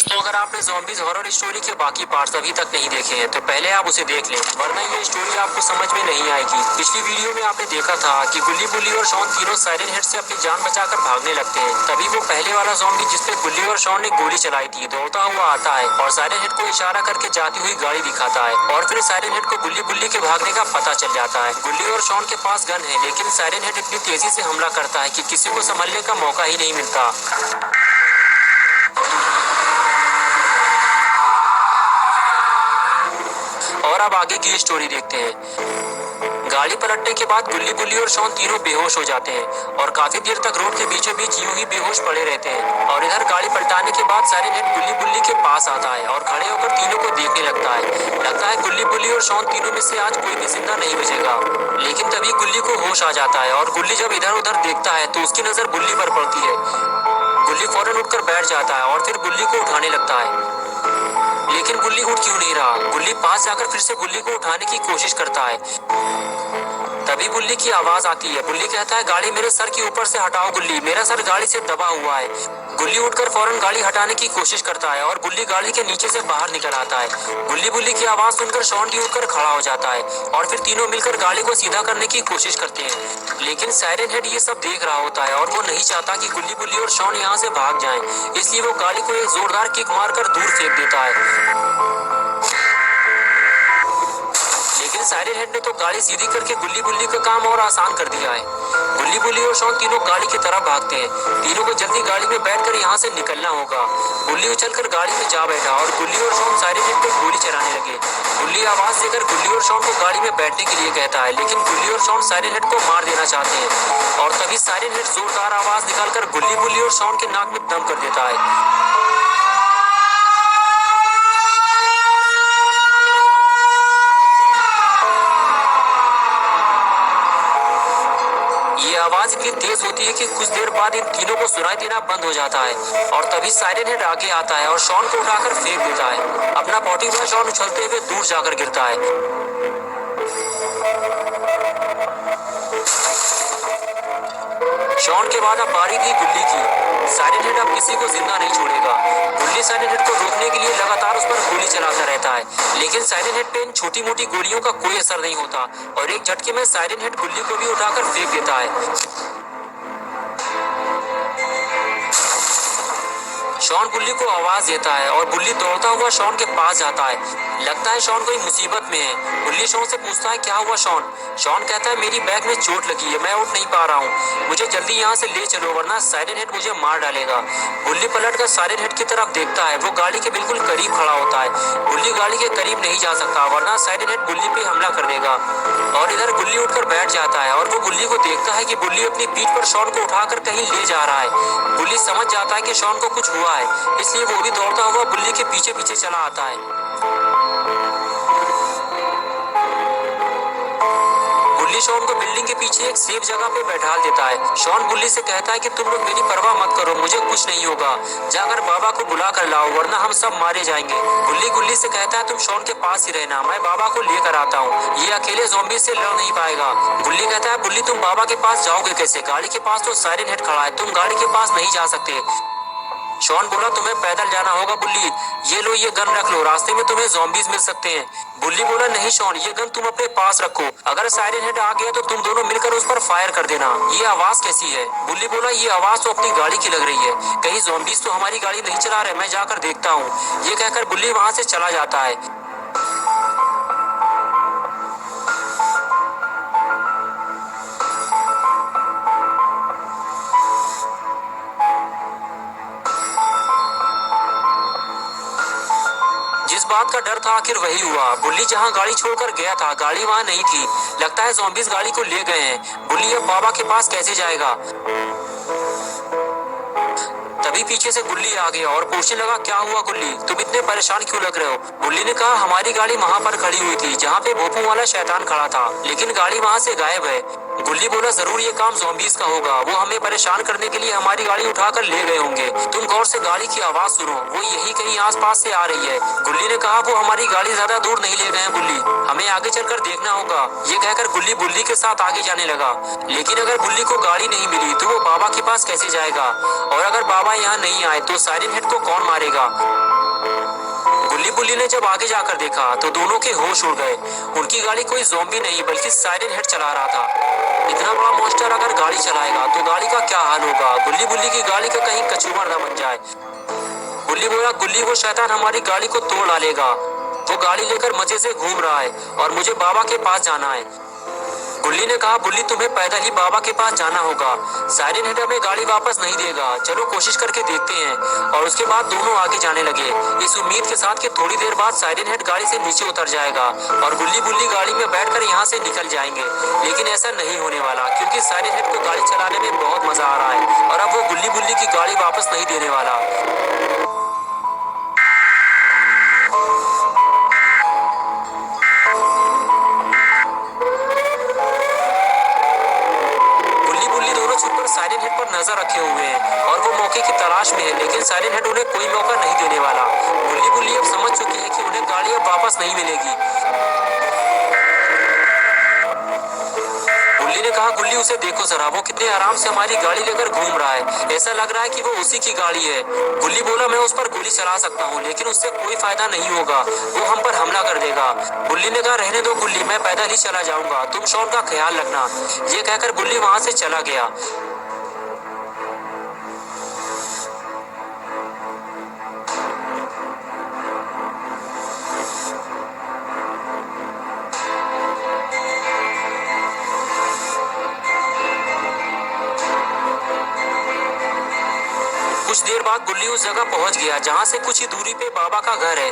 तो अगर आपने ज़ॉम्बीज़ हॉरर स्टोरी के बाकी पार्ट्स अभी तक नहीं देखे हैं तो पहले आप उसे देख लें, वरना ये स्टोरी आपको समझ में नहीं आएगी। पिछली वीडियो में आपने देखा था कि गुल्ली बुल्ली और शॉन तीनों साइरन हेड से अपनी जान बचाकर भागने लगते हैं। तभी वो पहले वाला ज़ॉम्बी जिसपे गुल्ली और शॉन ने गोली चलाई थी दौड़ता हुआ आता है और साइरन हेड को इशारा करके जाती हुई गाड़ी दिखाता है और फिर साइरन हेड को गुल्ली बुल्ली के भागने का पता चल जाता है। गुल्ली और शॉन के पास गन है, लेकिन साइरन हेड इतनी तेजी से हमला करता है कि किसी को संभलने का मौका ही नहीं मिलता। और अब आगे की स्टोरी देखते हैं। गाड़ी पलटने के बाद गुल्ली बुल्ली और शॉन तीनों बेहोश हो जाते हैं और काफी देर तक रोड के बीचों बीच यूं ही बेहोश पड़े रहते हैं। और इधर गाड़ी पलटाने के बाद साइरन हेड गुल्ली बुल्ली के पास आता है और खड़े होकर तीनों को देखने लगता है गुल्ली बुल्ली और शॉन तीनों में से आज कोई भी जिंदा नहीं बचेगा। लेकिन तभी गुल्ली को होश आ जाता है और गुल्ली जब इधर उधर देखता है तो उसकी नजर गुल्ली पर पड़ती है। गुल्ली फौरन उठकर बैठ जाता है और फिर गुल्ली को उठाने लगता है, लेकिन गुल्ली उठ क्यों नहीं रहा। गुल्ली पास जाकर फिर से गुल्ली को उठाने की कोशिश करता है। तभी गुल्ली की आवाज आती है। गुल्ली कहता है गाड़ी मेरे सर के ऊपर से हटाओ गुल्ली, मेरा सर गाड़ी से दबा हुआ है। गुल्ली उठकर फौरन गाड़ी हटाने की कोशिश करता है और गुल्ली गाड़ी के नीचे से बाहर निकल आता है। गुल्ली बुल्ली की आवाज सुनकर शॉन भी उठकर खड़ा हो जाता है और फिर तीनों मिलकर गाड़ी को सीधा करने की कोशिश करते हैं। लेकिन साइरन हेड ये सब देख रहा होता है और वो नहीं चाहता कि गुल्ली बुल्ली और शॉन यहाँ से भाग जाएं, इसलिए वो गाड़ी को एक जोरदार किक मारकर दूर फेंक देता है। लेकिन साइरन हेड ने तो गाड़ी सीधी करके गुल्ली बुल्ली का काम और आसान कर दिया है। गुल्ली बुल्ली और शॉन तीनों गाड़ी की तरफ भागते हैं। तीनों को जल्दी गाड़ी में बैठकर यहाँ से निकलना होगा। गुल्ली उछलकर गाड़ी में जा बैठा और गुल्ली और शॉन साइरन हेड पे गोली चलाने लगे। गुल्ली आवाज देकर गुल्ली और शॉन को गाड़ी में बैठने के लिए कहता है, लेकिन गुल्ली और शॉन साइरन हेड को मार देना चाहते हैं और तभी साइरन हेड जोरदार आवाज निकालकर गुल्ली बुल्ली और शॉन के नाक में दम कर देता है। ये आवाज इतनी तेज होती है कि कुछ देर बाद इन तीनों को सुनाई देना बंद हो जाता है और तभी साइरन हेड आगे आता है और शॉन को उठाकर फेंक देता है। अपना पॉटी हुआ शॉन उछलते हुए दूर जाकर गिरता है। शॉन के बाद अब बारी थी गुल्ली की। साइरन हेड अब किसी को जिंदा नहीं छोड़ेगा। गुल्ली साइरन हेड को रोकने के लिए लगातार उस पर गोली चलाता रहता है, लेकिन साइरन हेड पे इन छोटी मोटी गोलियों का कोई असर नहीं होता और एक झटके में साइरन हेड गुल्ली को भी उठाकर फेंक देता है। शॉन गुल्ली को आवाज देता है और गुल्ली दौड़ता हुआ शॉन के पास जाता है। लगता है शॉन कोई मुसीबत में है। गुल्ली शॉन से पूछता है क्या हुआ शॉन। शॉन कहता है मेरी बैक में चोट लगी है, मैं उठ नहीं पा रहा हूँ, मुझे जल्दी यहाँ से ले चलो वरना साइरन हेड मुझे मार डालेगा। गुल्ली पलटकर साइरन हेड की तरफ देखता है। वो गाड़ी के बिल्कुल करीब खड़ा होता है। गुल्ली गाड़ी के करीब नहीं जा सकता वरना साइरन हेड गुल्ली पे हमला कर देगा। और इधर गुल्ली उठकर बैठ जाता है और वो गुल्ली को देखता है कि गुल्ली अपनी पीठ पर शॉन को उठाकर कहीं ले जा रहा है। गुल्ली समझ जाता है कि शॉन को कुछ हुआ है, इसलिए वो भी दौड़ता हुआ गुल्ली के पीछे पीछे चला आता है। गुल्ली शॉन को बिल्डिंग के पीछे एक सेफ जगह पे बैठा देता है। शॉन गुल्ली से कहता है कि तुम लोग मेरी परवाह मत करो, मुझे कुछ नहीं होगा, जाकर बाबा को बुला कर लाओ वरना हम सब मारे जाएंगे। गुल्ली गुल्ली से कहता है तुम शॉन के पास ही रहना, मैं बाबा को लेकर आता हूँ, ये अकेले ज़ॉम्बी से लड़ नहीं पाएगा। गुल्ली कहता है गुल्ली तुम बाबा के पास जाओगे कैसे, गाड़ी के पास तो साइरन हेड खड़ा है, तुम गाड़ी के पास नहीं जा सकते। शॉन बोला तुम्हें पैदल जाना होगा बुल्ली, ये लो ये गन रख लो, रास्ते में तुम्हें ज़ॉम्बीज मिल सकते हैं। बुल्ली बोला नहीं शॉन, ये गन तुम अपने पास रखो, अगर साइरन हेड आ गया तो तुम दोनों मिलकर उस पर फायर कर देना। ये आवाज कैसी है। बुल्ली बोला ये आवाज तो अपनी गाड़ी की लग रही है, कहीं ज़ॉम्बीज तो हमारी गाड़ी नहीं चला रहे, मैं जाकर देखता हूँ। ये कहकर बुल्ली वहां से चला जाता है। जिस बात का डर था आखिर वही हुआ। बुल्ली जहां गाड़ी छोड़कर गया था गाड़ी वहां नहीं थी, लगता है ज़ॉम्बीज गाड़ी को ले गए हैं। बुल्ली अब बाबा के पास कैसे जाएगा। तभी पीछे से गुल्ली आ गया और पूछने लगा क्या हुआ गुल्ली, तुम इतने परेशान क्यों लग रहे हो। गुल्ली ने कहा हमारी गाड़ी वहां पर खड़ी हुई थी जहाँ पे भोपू वाला शैतान खड़ा था, लेकिन गाड़ी वहां से गायब है। गुल्ली बोला जरूर ये काम ज़ॉम्बीज का होगा, वो हमें परेशान करने के लिए हमारी गाड़ी उठाकर ले गए होंगे। तुम गौर से गाड़ी की आवाज सुनो, वो यही कहीं आसपास से आ रही है। गुल्ली ने कहा वो हमारी गाड़ी ज्यादा दूर नहीं ले गए हैं बुल्ली, हमें आगे चलकर देखना होगा। ये कहकर गुल्ली बुल्ली के साथ आगे जाने लगा, लेकिन अगर बुल्ली को गाड़ी नहीं मिली तो वो बाबा के पास कैसे जाएगा, और अगर बाबा यहाँ नहीं आए तो साइरन हेड को कौन मारेगा। गुल्ली बुल्ली ने जब आगे जाकर देखा तो दोनों के होश उड़ गए। उनकी गाड़ी कोई ज़ॉम्बी नहीं बल्कि साइरन हेड चला रहा था। इतना बड़ा मॉन्स्टर अगर गाड़ी चलाएगा तो गाड़ी का क्या हाल होगा। गुल्ली बुल्ली की गाड़ी का कहीं कचूमर न बन जाए। गुल्ली बोला, गुल्ली वो शैतान हमारी गाड़ी को तोड़ डालेगा। वो गाड़ी लेकर मजे से घूम रहा है और मुझे बाबा के पास जाना है। गुल्ली ने कहा, बुल्ली तुम्हें पैदल ही बाबा के पास जाना होगा। साइरन हेड हमें गाड़ी वापस नहीं देगा। चलो कोशिश करके देखते हैं। और उसके बाद दोनों आगे जाने लगे, इस उम्मीद के साथ कि थोड़ी देर बाद साइरन हेड गाड़ी से नीचे उतर जाएगा और गुल्ली बुल्ली गाड़ी में बैठकर यहाँ से निकल जाएंगे। लेकिन ऐसा नहीं होने वाला, क्योंकि साइरन हेड को गाड़ी चलाने में बहुत मजा आ रहा है और अब वो गुल्ली बुल्ली की गाड़ी वापस नहीं देने वाला। साइरन हेड पर नजर रखे हुए हैं और वो मौके की तलाश में है, लेकिन साइरन हेड उन्हें कोई मौका नहीं देने वाला। गुल्ली बुल्ली अब समझ चुकी है कि उन्हें गाड़ी अब वापस नहीं मिलेगी। गुल्ली ने कहा, गुल्ली उसे देखो जरा, वो कितने आराम से हमारी गाड़ी लेकर घूम रहा है। ऐसा लग रहा है कि वो उसी की गाड़ी है। गुल्ली बोला, मैं उस पर गोली चला सकता हूँ लेकिन उससे कोई फायदा नहीं होगा, वो हम पर हमला कर देगा। गुल्ली ने कहा, रहने दो गुल्ली, मैं पैदल ही चला जाऊंगा, तुम शॉन का ख्याल रखना। ये कहकर गुल्ली वहां से चला गया। कुछ देर बाद गुल्ली उस जगह पहुंच गया जहां से कुछ ही दूरी पे बाबा का घर है।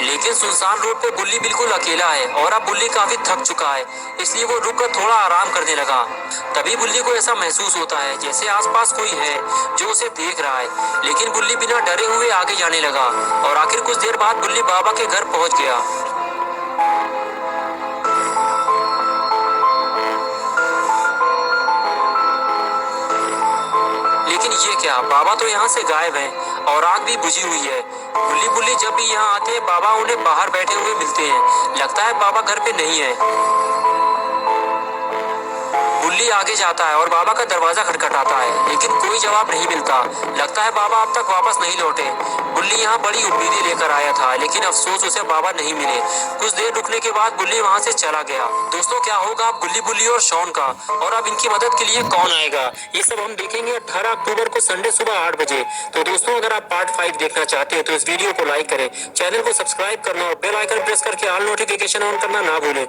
लेकिन सुनसान रोड पे गुल्ली बिल्कुल अकेला है और अब गुल्ली काफी थक चुका है, इसलिए वो रुक कर थोड़ा आराम करने लगा। तभी गुल्ली को ऐसा महसूस होता है जैसे आसपास कोई है जो उसे देख रहा है। लेकिन गुल्ली बिना डरे हुए आगे जाने लगा और आखिर कुछ देर बाद गुल्ली बाबा के घर पहुंच गया। लेकिन ये क्या, बाबा तो यहाँ से गायब हैं और आग भी बुझी हुई है। गुल्ली बुल्ली जब भी यहाँ आते हैं बाबा उन्हें बाहर बैठे हुए मिलते हैं। लगता है बाबा घर पे नहीं है। गुल्ली आगे जाता है और बाबा का दरवाजा खटखटाता है, लेकिन कोई जवाब नहीं मिलता। लगता है बाबा अब तक वापस नहीं लौटे। गुल्ली यहाँ बड़ी उम्मीदें लेकर आया था, लेकिन अफसोस उसे बाबा नहीं मिले। कुछ देर रुकने के बाद गुल्ली वहाँ से चला गया। दोस्तों, क्या होगा अब गुल्ली बुल्ली और शॉन का, और अब इनकी मदद के लिए कौन आएगा, ये सब हम देखेंगे 18 अक्टूबर को संडे सुबह 8 बजे। तो दोस्तों, अगर आप पार्ट 5 देखना चाहते हैं तो इस वीडियो को लाइक करें, चैनल को सब्सक्राइब करना और बेल आइकन प्रेस करके ऑल नोटिफिकेशन ऑन करना ना भूलें।